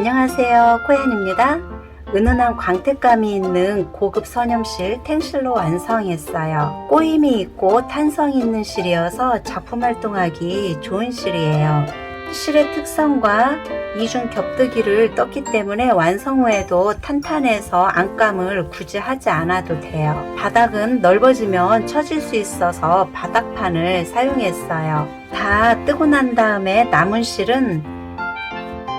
안녕하세요, 코얀입니다. 은은한 광택감이 있는 고급 선염실 탱실로 완성했어요. 꼬임이 있고 탄성이 있는 실이어서 작품 활동하기 좋은 실이에요. 실의 특성과 이중 겹뜨기를 떴기 때문에 완성 후에도 탄탄해서 안감을 굳이 하지 않아도 돼요. 바닥은 넓어지면 처질 수 있어서 바닥판을 사용했어요. 다 뜨고 난 다음에 남은 실은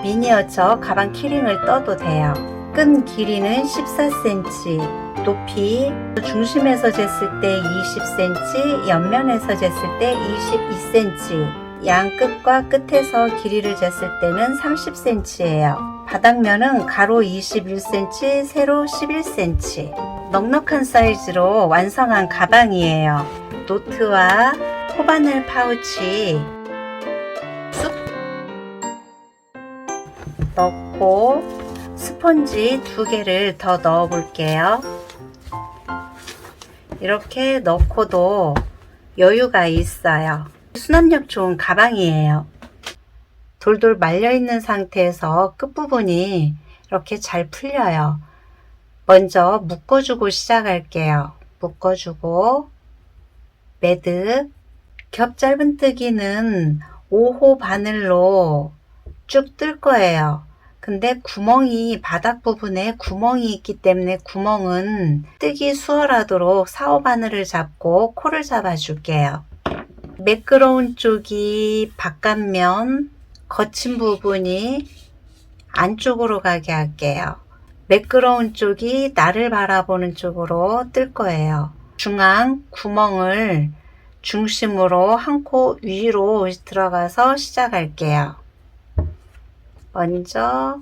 미니어처 가방 키링을 떠도 돼요. 끈 길이는 14cm, 높이 중심에서 쟀을 때 20cm, 옆면에서 쟀을 때 22cm, 양 끝과 끝에서 길이를 쟀을 때는 30cm예요. 바닥면은 가로 21cm, 세로 11cm. 넉넉한 사이즈로 완성한 가방이에요. 노트와 코바늘 파우치 쑥 넣고 스펀지 2개를 더 넣어 볼게요. 이렇게 넣고도 여유가 있어요. 수납력 좋은 가방이에요. 돌돌 말려 있는 상태에서 끝부분이 이렇게 잘 풀려요. 먼저 묶어주고 시작할게요. 묶어주고 매듭, 겹 짧은뜨기는 5호 바늘로 쭉 뜰 거예요. 근데 구멍이 바닥 부분에 구멍이 있기 때문에 구멍은 뜨기 수월하도록 4호 바늘을 잡고 코를 잡아 줄게요. 매끄러운 쪽이 바깥면, 거친 부분이 안쪽으로 가게 할게요. 매끄러운 쪽이 나를 바라보는 쪽으로 뜰 거예요. 중앙 구멍을 중심으로 한 코 위로 들어가서 시작할게요. 먼저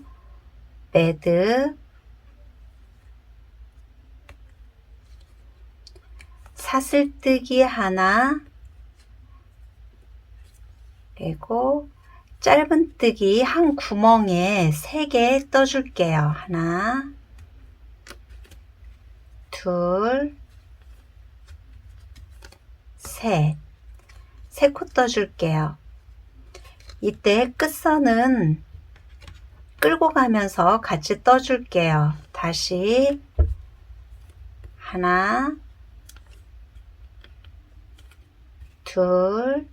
매듭, 사슬뜨기 하나, 그리고 짧은뜨기 한 구멍에 3개 떠줄게요. 하나, 둘, 셋. 3코 떠줄게요. 이때 끝선은 끌고 가면서 같이 떠줄게요. 다시 하나, 둘,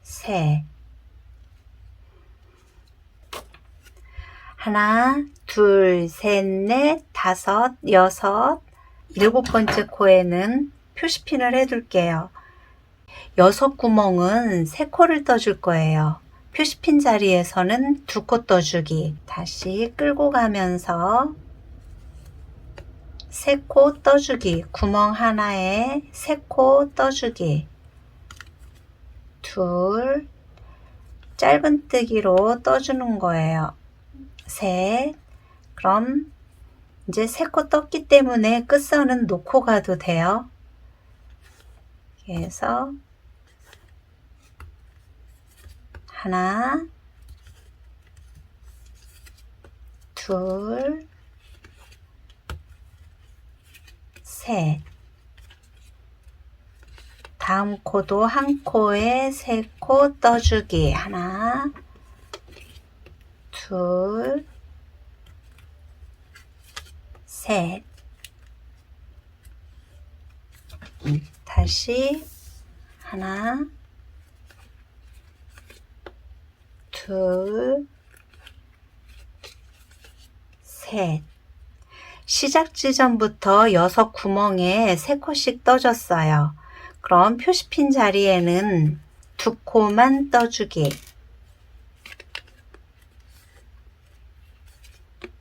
셋. 하나, 둘, 셋, 넷, 다섯, 여섯, 7번째 코에는 표시핀을 해둘게요. 6구멍은 3코를 떠줄 거예요. 표시핀 자리에서는 2코 떠주기. 다시 끌고 가면서 3코 떠주기. 구멍 하나에 3코 떠주기. 둘, 짧은뜨기로 떠주는 거예요. 셋. 그럼 이제 3코 떴기 때문에 끝선은 놓고 가도 돼요. 그래서 하나, 둘, 셋. 다음 코도 한 코에 3코 떠주기. 하나, 둘, 셋. 다시 하나, 둘, 셋. 시작 지점부터 6구멍에 3코씩 떠줬어요. 그럼 표시핀 자리에는 2코만 떠주기.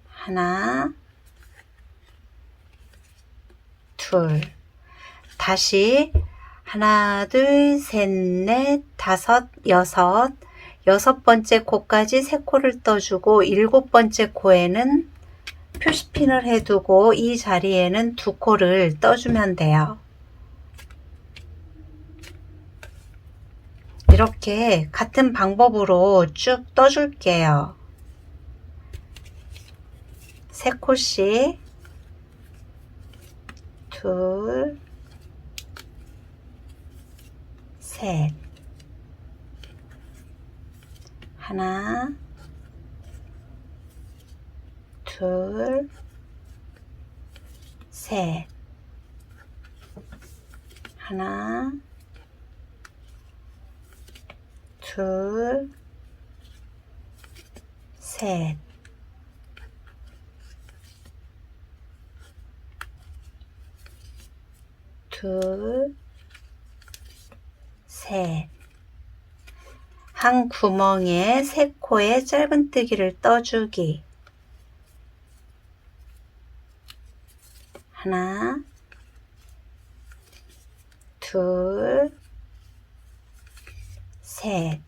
하나, 둘. 다시 하나, 둘, 셋, 넷, 다섯, 여섯. 6번째 코까지 3코를 떠주고 7번째 코에는 표시핀을 해두고 이 자리에는 2코를 떠주면 돼요. 이렇게 같은 방법으로 쭉 떠줄게요. 3코씩, 둘, 셋. 하나, 둘, 셋. 하나, 둘, 셋. 둘, 셋. 한 구멍에 세 코에 짧은뜨기를 떠주기. 하나, 둘, 셋.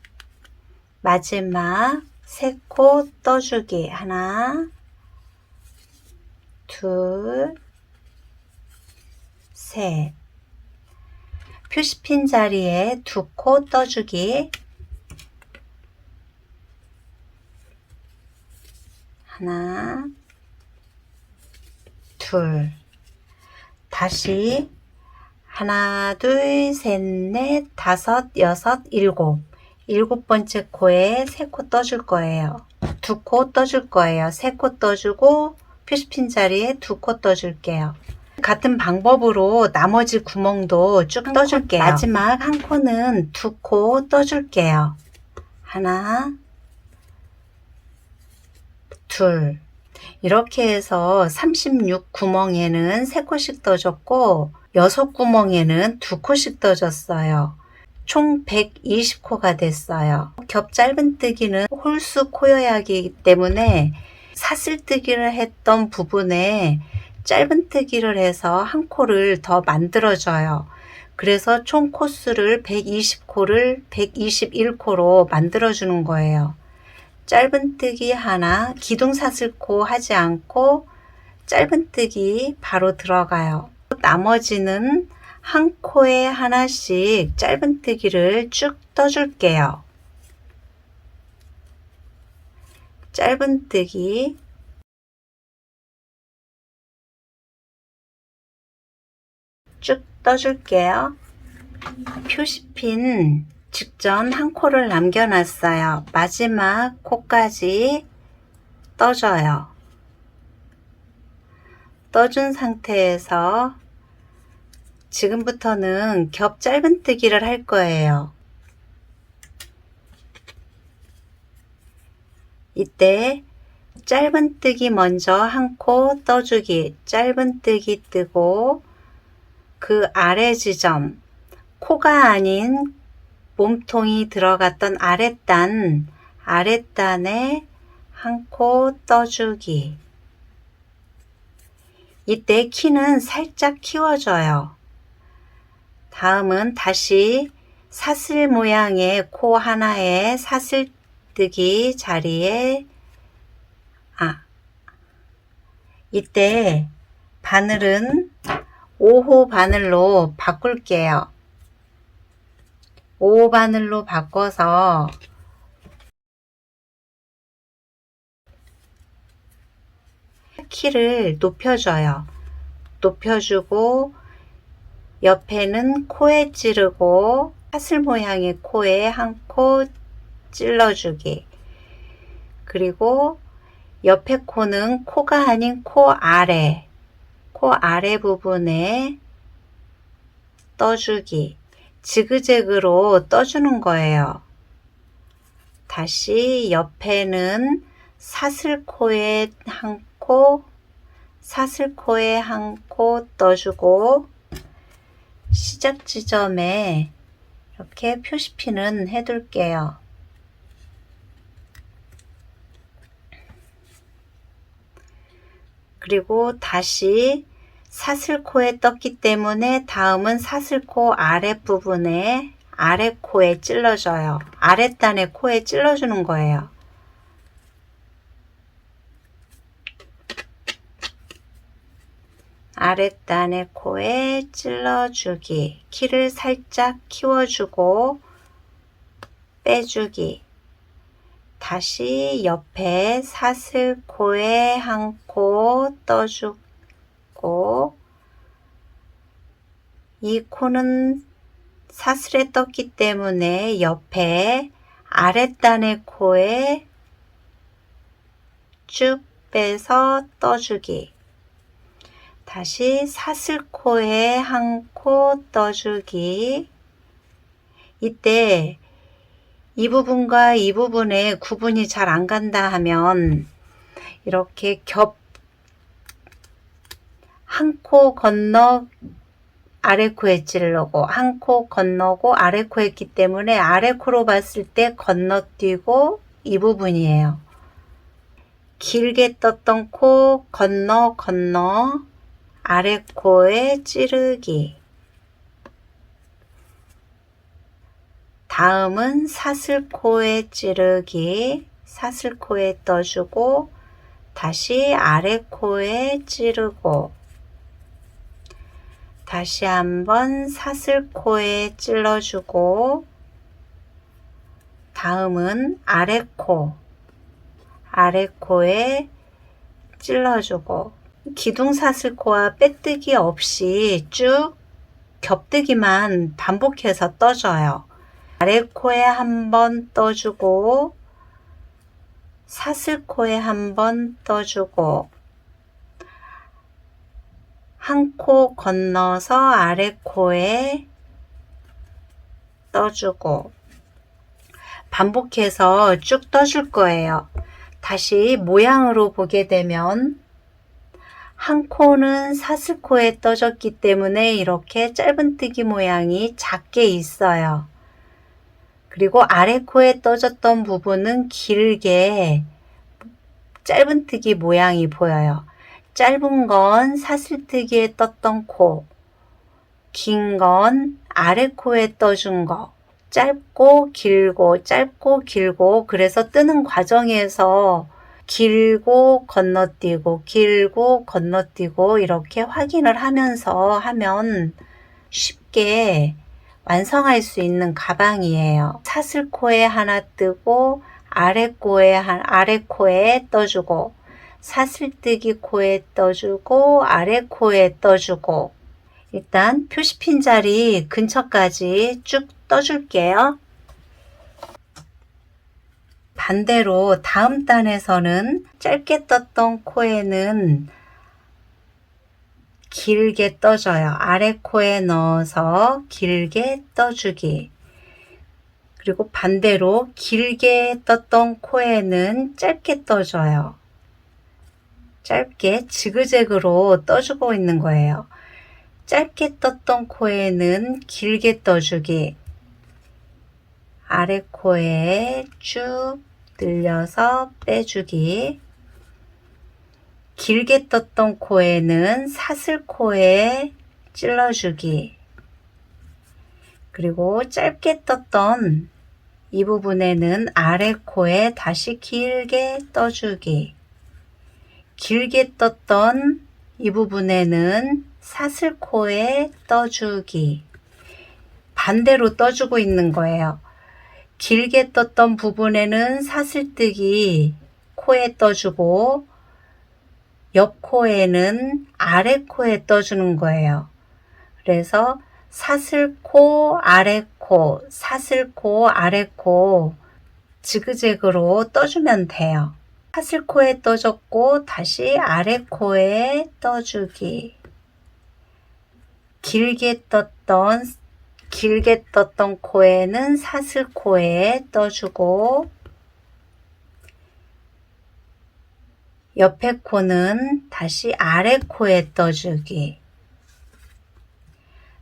마지막 세 코 떠주기. 하나, 둘, 셋. 표시핀 자리에 두 코 떠주기. 하나, 둘. 다시 하나, 둘, 셋, 넷, 다섯, 여섯, 일곱. 일곱 번째 코에 세 코 떠줄 거예요. 두 코 떠줄 거예요. 세 코 떠주고 표시핀 자리에 두 코 떠줄게요. 같은 방법으로 나머지 구멍도 쭉 떠줄게요. 마지막 한 코는 두 코 떠줄게요. 하나, 둘. 이렇게 해서 36 구멍에는 3코씩 떠줬고 6 구멍에는 2코씩 떠줬어요. 총 120코가 됐어요. 겹 짧은뜨기는 홀수 코여야 하기 때문에 사슬뜨기를 했던 부분에 짧은뜨기를 해서 한 코를 더 만들어줘요. 그래서 총 코수를 120코를 121코로 만들어주는 거예요. 짧은뜨기 하나, 기둥사슬코 하지 않고 짧은뜨기 바로 들어가요. 나머지는 한 코에 하나씩 짧은뜨기를 쭉 떠줄게요. 짧은뜨기, 쭉 떠줄게요. 표시핀 직전 한 코를 남겨놨어요. 마지막 코까지 떠줘요. 떠준 상태에서 지금부터는 겹 짧은뜨기를 할 거예요. 이때 짧은뜨기 먼저 한 코 떠주기, 짧은뜨기 뜨고 그 아래 지점, 코가 아닌 몸통이 들어갔던 아랫단에 한 코 떠주기. 이때 키는 살짝 키워줘요. 다음은 다시 사슬 모양의 코 하나에 사슬뜨기 자리에 이때 바늘은 5호 바늘로 바꿀게요. 5호 바늘로 바꿔서 키를 높여줘요. 높여주고 옆에는 코에 찌르고 사슬 모양의 코에 한 코 찔러주기. 그리고 옆에 코는 코가 아닌 코 아래 부분에 떠주기. 지그재그로 떠주는 거예요. 다시 옆에는 사슬코에 한 코, 사슬코에 한 코 떠주고 시작 지점에 이렇게 표시핀은 해둘게요. 그리고 다시 사슬코에 떴기 때문에 다음은 사슬코 아랫부분에 아랫코에 찔러줘요. 아랫단의 코에 찔러주는 거예요. 아랫단의 코에 찔러주기. 키를 살짝 키워주고 빼주기. 다시 옆에 사슬코에 한 코 떠주고 이 코는 사슬에 떴기 때문에 옆에 아랫단의 코에 쭉 빼서 떠주기. 다시 사슬코에 한 코 떠주기. 이때 이 부분과 이 부분의 구분이 잘 안 간다 하면 이렇게 한 코 건너 아래 코에 찌르고 한 코 건너고 아래 코에 했기 때문에 아래 코로 봤을 때 건너뛰고 이 부분이에요. 길게 떴던 코 건너 아래 코에 찌르기. 다음은 사슬코에 찌르기. 사슬코에 떠주고 다시 아래 코에 찌르고 다시 한번 사슬코에 찔러주고 다음은 아래 코에 찔러주고 기둥사슬코와 빼뜨기 없이 쭉 겹뜨기만 반복해서 떠줘요. 아래 코에 한번 떠주고 사슬코에 한번 떠주고 한 코 건너서 아래 코에 떠주고 반복해서 쭉 떠줄 거예요. 다시 모양으로 보게 되면 한 코는 사슬코에 떠졌기 때문에 이렇게 짧은뜨기 모양이 작게 있어요. 그리고 아래 코에 떠졌던 부분은 길게 짧은뜨기 모양이 보여요. 짧은 건 사슬뜨기에 떴던 코, 긴 건 아래 코에 떠준 거, 짧고 길고 그래서 뜨는 과정에서 길고 건너뛰고 이렇게 확인을 하면서 하면 쉽게 완성할 수 있는 가방이에요. 사슬코에 하나 뜨고 아래 코에 떠주고 사슬뜨기 코에 떠주고 아래 코에 떠주고 일단 표시핀 자리 근처까지 쭉 떠줄게요. 반대로 다음 단에서는 짧게 떴던 코에는 길게 떠줘요. 아래 코에 넣어서 길게 떠주기. 그리고 반대로 길게 떴던 코에는 짧게 떠줘요. 짧게 지그재그로 떠주고 있는 거예요. 짧게 떴던 코에는 길게 떠주기. 아래 코에 쭉 늘려서 빼주기. 길게 떴던 코에는 사슬코에 찔러주기. 그리고 짧게 떴던 이 부분에는 아래 코에 다시 길게 떠주기. 길게 떴던 이 부분에는 사슬코에 떠주기. 반대로 떠주고 있는 거예요. 길게 떴던 부분에는 사슬뜨기 코에 떠주고 옆 코에는 아래 코에 떠주는 거예요. 그래서 사슬코, 아래 코, 사슬코, 아래 코 지그재그로 떠주면 돼요. 사슬코에 떠줬고 다시 아래 코에 떠주기. 길게 떴던 코에는 사슬코에 떠주고 옆에 코는 다시 아래 코에 떠주기.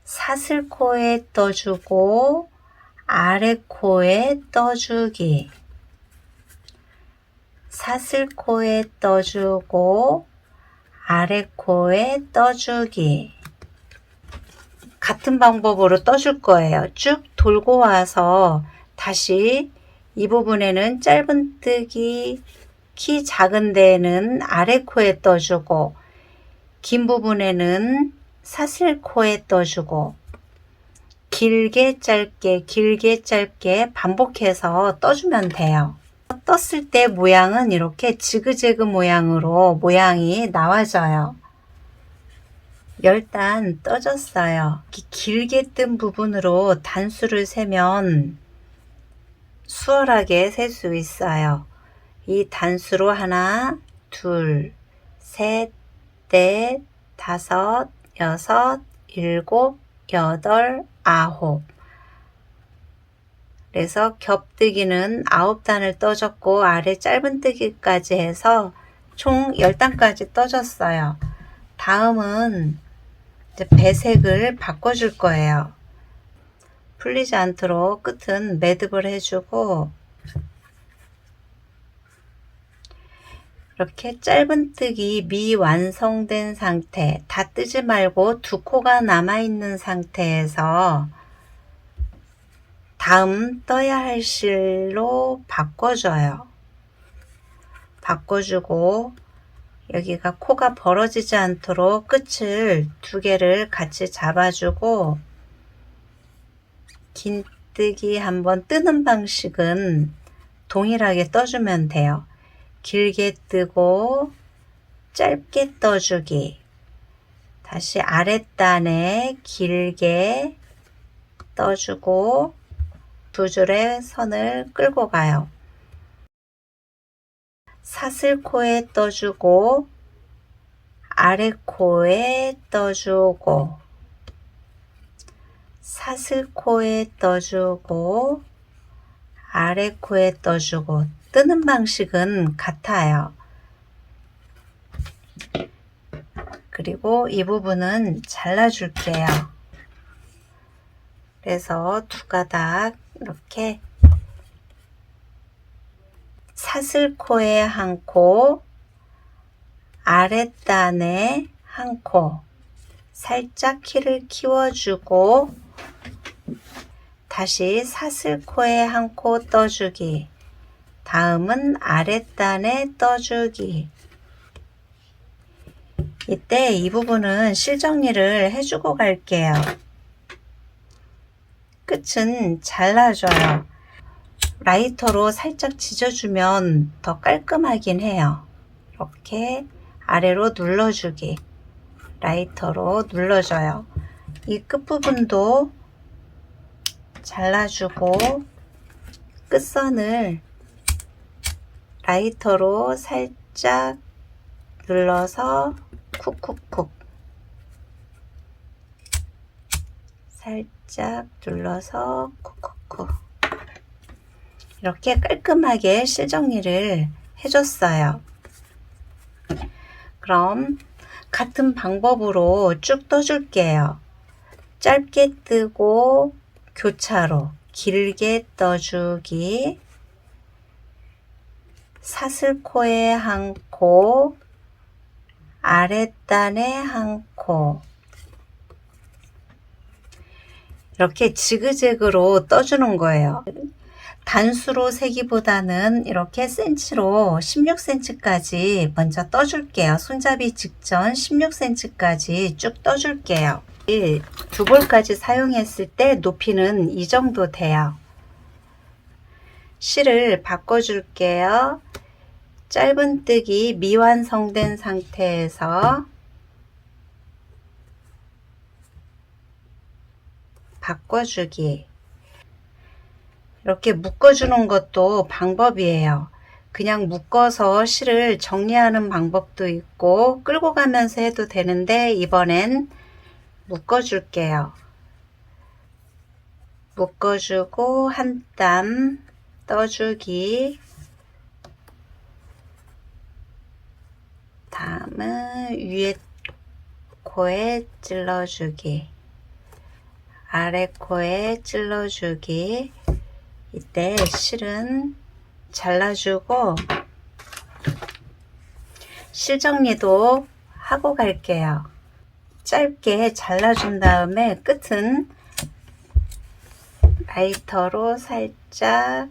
사슬코에 떠주고 아래 코에 떠주기. 사슬코에 떠주고 아래 코에 떠주기. 같은 방법으로 떠줄 거예요. 쭉 돌고 와서 다시 이 부분에는 짧은뜨기, 키 작은 데에는 아래 코에 떠주고 긴 부분에는 사슬코에 떠주고 길게 짧게 반복해서 떠주면 돼요. 떴을 때 모양은 이렇게 지그재그 모양으로 모양이 나와져요. 10단 떠졌어요. 길게 뜬 부분으로 단수를 세면 수월하게 셀 수 있어요. 이 단수로 하나, 둘, 셋, 넷, 다섯, 여섯, 일곱, 여덟, 아홉. 그래서 겹뜨기는 9단을 떠줬고 아래 짧은뜨기까지 해서 총 10단까지 떠줬어요. 다음은 이제 배색을 바꿔줄 거예요. 풀리지 않도록 끝은 매듭을 해주고, 이렇게 짧은뜨기 미완성된 상태, 다 뜨지 말고 두 코가 남아있는 상태에서 다음 떠야 할 실로 바꿔줘요. 바꿔주고 여기가 코가 벌어지지 않도록 끝을 두 개를 같이 잡아주고, 긴뜨기 한번 뜨는 방식은 동일하게 떠주면 돼요. 길게 뜨고 짧게 떠주기, 다시 아랫단에 길게 떠주고 두 줄의 선을 끌고 가요. 사슬코에 떠주고 아랫코에 떠주고 사슬코에 떠주고 아랫코에 떠주고, 뜨는 방식은 같아요. 그리고 이 부분은 잘라줄게요. 그래서 두 가닥 이렇게 사슬코에 한 코, 아랫단에 한 코, 살짝 키를 키워주고 다시 사슬코에 한 코 떠주기, 다음은 아랫단에 떠주기. 이때 이 부분은 실정리를 해주고 갈게요. 끝은 잘라줘요. 라이터로 살짝 지져주면 더 깔끔하긴 해요. 이렇게 아래로 눌러주기, 라이터로 눌러줘요. 이 끝부분도 잘라주고 끝선을 라이터로 살짝 눌러서 쿡쿡쿡, 살짝 눌러서 쿡쿡쿡, 이렇게 깔끔하게 실정리를 해줬어요. 그럼 같은 방법으로 쭉 떠줄게요. 짧게 뜨고 교차로 길게 떠주기, 사슬코에 한 코, 아랫단에 한 코, 이렇게 지그재그로 떠주는 거예요. 단수로 세기보다는 이렇게 센치로 16cm까지 먼저 떠줄게요. 손잡이 직전 16cm까지 쭉 떠줄게요. 두 볼까지 사용했을 때 높이는 이 정도 돼요. 실을 바꿔줄게요. 짧은뜨기 미완성된 상태에서 바꿔주기, 이렇게 묶어주는 것도 방법이에요. 그냥 묶어서 실을 정리하는 방법도 있고 끌고 가면서 해도 되는데, 이번엔 묶어줄게요. 묶어주고 한 땀 떠주기, 다음은 위에 코에 찔러주기, 아래 코에 찔러주기. 이때 실은 잘라주고 실정리도 하고 갈게요. 짧게 잘라준 다음에 끝은 라이터로 살짝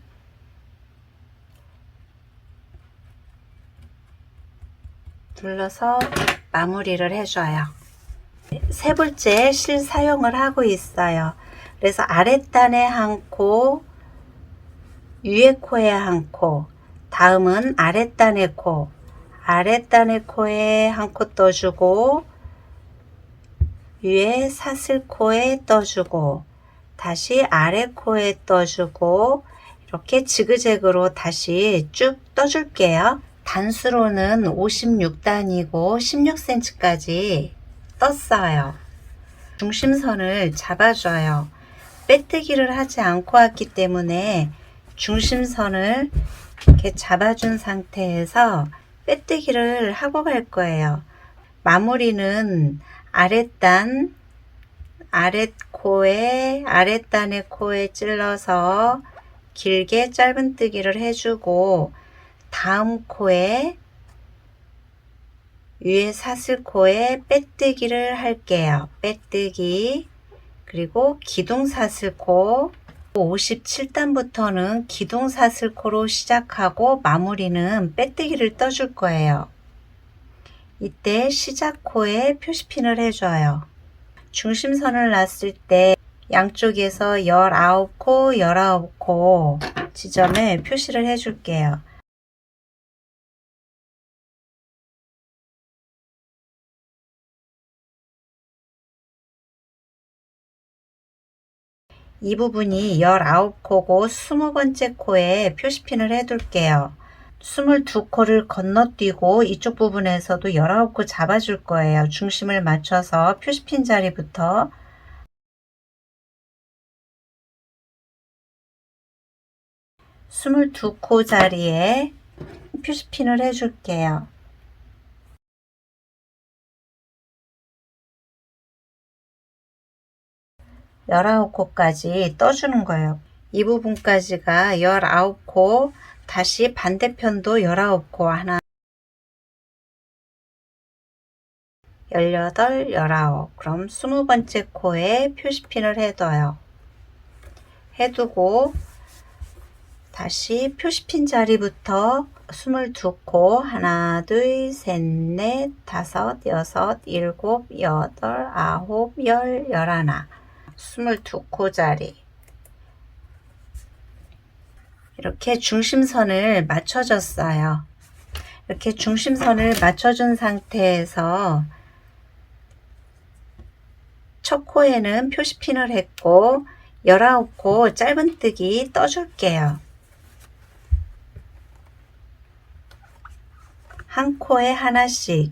눌러서 마무리를 해줘요. 세 번째 실 사용을 하고 있어요. 그래서 아랫단에 한 코, 위에 코에 한 코, 다음은 아랫단의 코, 아랫단의 코에 한 코 떠주고 위에 사슬코에 떠주고 다시 아래 코에 떠주고, 이렇게 지그재그로 다시 쭉 떠줄게요. 단수로는 56단이고 16cm까지 떴어요. 중심선을 잡아줘요. 빼뜨기를 하지 않고 왔기 때문에 중심선을 이렇게 잡아준 상태에서 빼뜨기를 하고 갈 거예요. 마무리는 아랫단, 아랫단의 코에 찔러서 길게 짧은뜨기를 해주고, 다음 코에 위에 사슬코에 빼뜨기를 할게요. 빼뜨기, 그리고 기둥사슬코, 57단부터는 기둥사슬코로 시작하고 마무리는 빼뜨기를 떠줄 거예요. 이때 시작코에 표시핀을 해줘요. 중심선을 놨을 때 양쪽에서 19코, 19코 지점에 표시를 해줄게요. 이 부분이 19코고 20번째 코에 표시핀을 해둘게요. 22코를 건너뛰고 이쪽 부분에서도 19코 잡아줄 거예요. 중심을 맞춰서 표시핀 자리부터 22코 자리에 표시핀을 해줄게요. 열아홉 코까지 떠주는 거예요. 이 부분까지가 19코, 다시 반대편도 19코, 하나, 18, 19. 그럼 20번째 코에 표시핀을 해둬요. 해두고 다시 표시핀 자리부터 22코, 하나, 둘, 셋, 넷, 다섯, 여섯, 일곱, 여덟, 아홉, 열, 열하나, 22코 자리. 이렇게 중심선을 맞춰줬어요. 이렇게 중심선을 맞춰준 상태에서 첫 코에는 표시핀을 했고 19코 짧은뜨기 떠줄게요. 한 코에 하나씩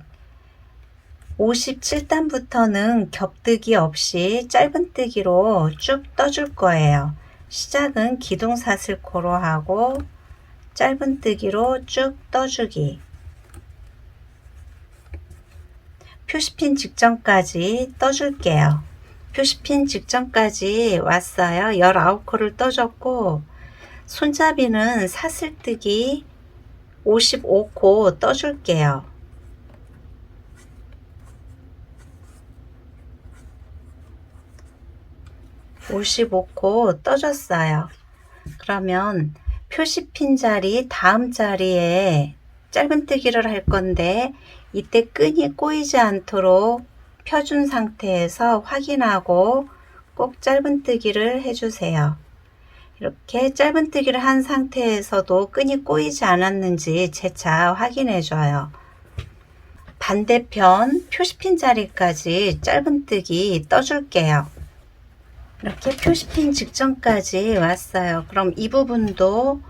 57단부터는 겹뜨기 없이 짧은뜨기로 쭉 떠줄 거예요. 시작은 기둥사슬코로 하고 짧은뜨기로 쭉 떠주기. 표시핀 직전까지 떠줄게요. 표시핀 직전까지 왔어요. 19코를 떠줬고 손잡이는 사슬뜨기 55코 떠줄게요. (55코) 떠줬어요. 그러면 표시핀 자리 다음 자리에 짧은뜨기를 할 건데 이때 끈이 꼬이지 않도록 펴준 상태에서 확인하고 꼭 짧은뜨기를 해주세요. 이렇게 짧은뜨기를 한 상태에서도 끈이 꼬이지 않았는지 재차 확인해줘요. 반대편 표시핀 자리까지 짧은뜨기 떠줄게요. 이렇게 표시핀 직전까지 왔어요. 그럼 이 부분도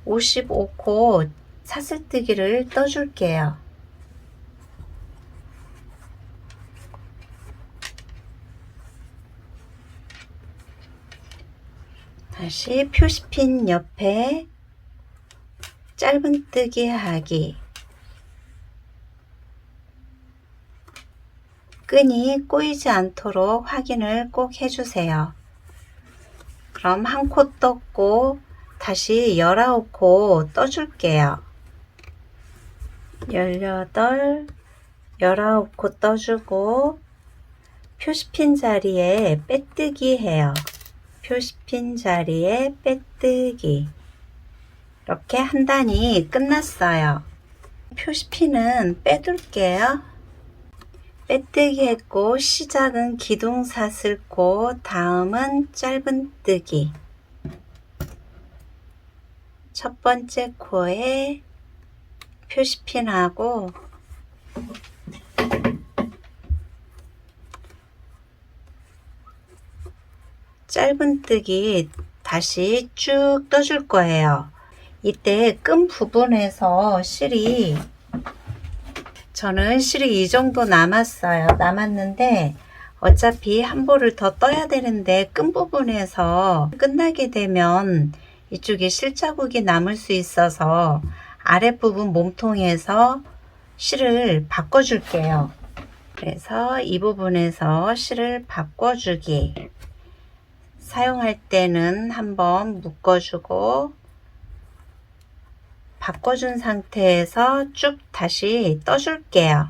55코 사슬뜨기를 떠줄게요. 다시 표시핀 옆에 짧은뜨기 하기. 끈이 꼬이지 않도록 확인을 꼭 해주세요. 그럼 한 코 떴고 다시 19코 떠줄게요. 18, 19코 떠주고 표시핀 자리에 빼뜨기 해요. 표시핀 자리에 빼뜨기. 이렇게 한 단이 끝났어요. 표시핀은 빼둘게요. 빼뜨기 했고 시작은 기둥사슬코, 다음은 짧은뜨기. 첫 번째 코에 표시핀하고 짧은뜨기 다시 쭉 떠줄 거예요. 이때 끈 부분에서 저는 실이 이 정도 남았는데 어차피 한 볼을 더 떠야 되는데 끈 부분에서 끝나게 되면 이쪽에 실 자국이 남을 수 있어서 아랫부분 몸통에서 실을 바꿔줄게요. 그래서 이 부분에서 실을 바꿔주기, 사용할 때는 한번 묶어주고 바꿔준 상태에서 쭉 다시 떠줄게요.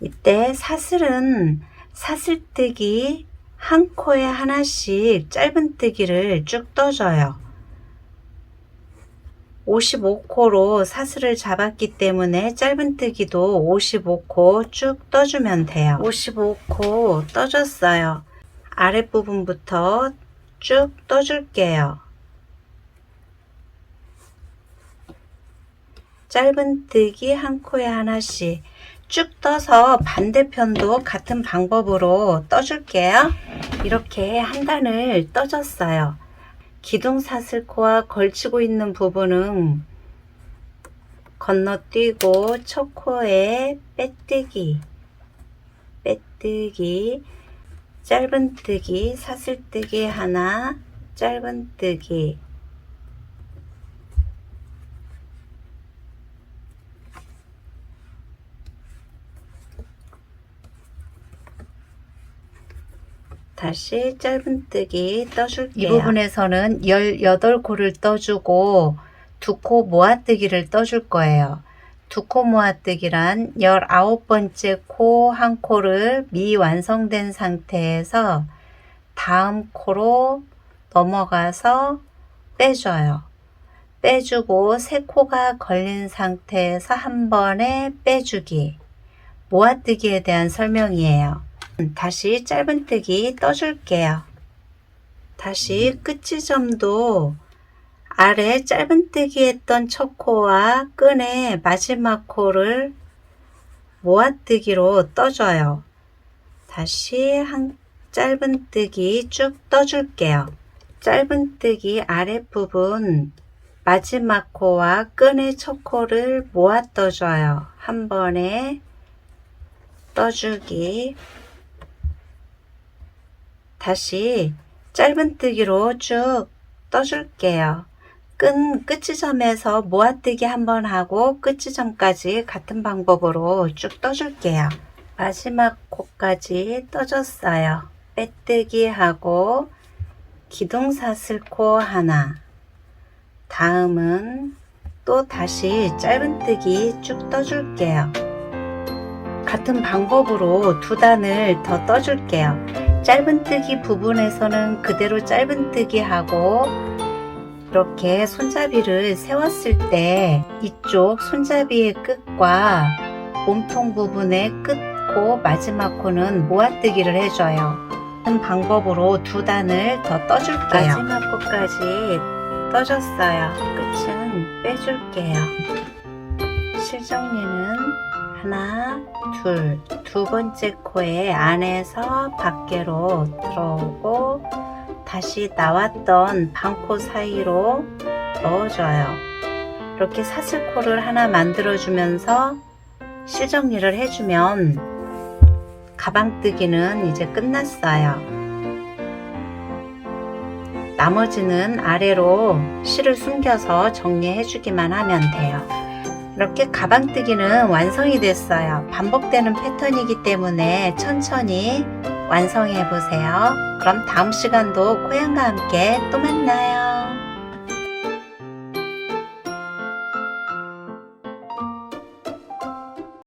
이때 사슬뜨기 한 코에 하나씩 짧은뜨기를 쭉 떠줘요. 55코로 사슬을 잡았기 때문에 짧은뜨기도 55코 쭉 떠주면 돼요. 55코 떠줬어요. 아랫부분부터 쭉 떠줄게요. 짧은뜨기 한 코에 하나씩 쭉 떠서 반대편도 같은 방법으로 떠줄게요. 이렇게 한 단을 떠줬어요. 기둥사슬코와 걸치고 있는 부분은 건너뛰고 첫 코에 빼뜨기, 짧은뜨기, 사슬뜨기 하나, 짧은뜨기, 다시 짧은뜨기 떠줄게요. 이 부분에서는 18코를 떠주고 2코 모아뜨기를 떠줄 거예요. 2코 모아뜨기란 19번째 코 한 코를 미완성된 상태에서 다음 코로 넘어가서 빼줘요. 빼주고 3코가 걸린 상태에서 한 번에 빼주기, 모아뜨기에 대한 설명이에요. 다시 짧은뜨기 떠줄게요. 다시 끝지점도 아래 짧은뜨기 했던 첫 코와 끈의 마지막 코를 모아뜨기로 떠줘요. 다시 한 짧은뜨기 쭉 떠줄게요. 짧은뜨기 아랫부분 마지막 코와 끈의 첫 코를 모아 떠줘요. 한 번에 떠주기, 다시 짧은뜨기로 쭉 떠줄게요. 끝지점에서 모아뜨기 한번 하고 끝지점까지 같은 방법으로 쭉 떠줄게요. 마지막 코까지 떠줬어요. 빼뜨기 하고 기둥사슬코 하나, 다음은 또 다시 짧은뜨기 쭉 떠줄게요. 같은 방법으로 2단을 더 떠줄게요. 짧은뜨기 부분에서는 그대로 짧은뜨기 하고 이렇게 손잡이를 세웠을 때 이쪽 손잡이의 끝과 몸통 부분의 끝코 마지막 코는 모아뜨기를 해줘요. 같은 방법으로 2단을 더 떠줄게요. 마지막 코까지 떠줬어요. 끝은 빼줄게요. 실정리는 하나, 둘, 2번째 코에 안에서 밖으로 들어오고 다시 나왔던 반코 사이로 넣어줘요. 이렇게 사슬코를 하나 만들어주면서 실정리를 해주면 가방뜨기는 이제 끝났어요. 나머지는 아래로 실을 숨겨서 정리해주기만 하면 돼요. 이렇게 가방뜨기는 완성이 됐어요. 반복되는 패턴이기 때문에 천천히 완성해 보세요. 그럼 다음 시간도 코양과 함께 또 만나요.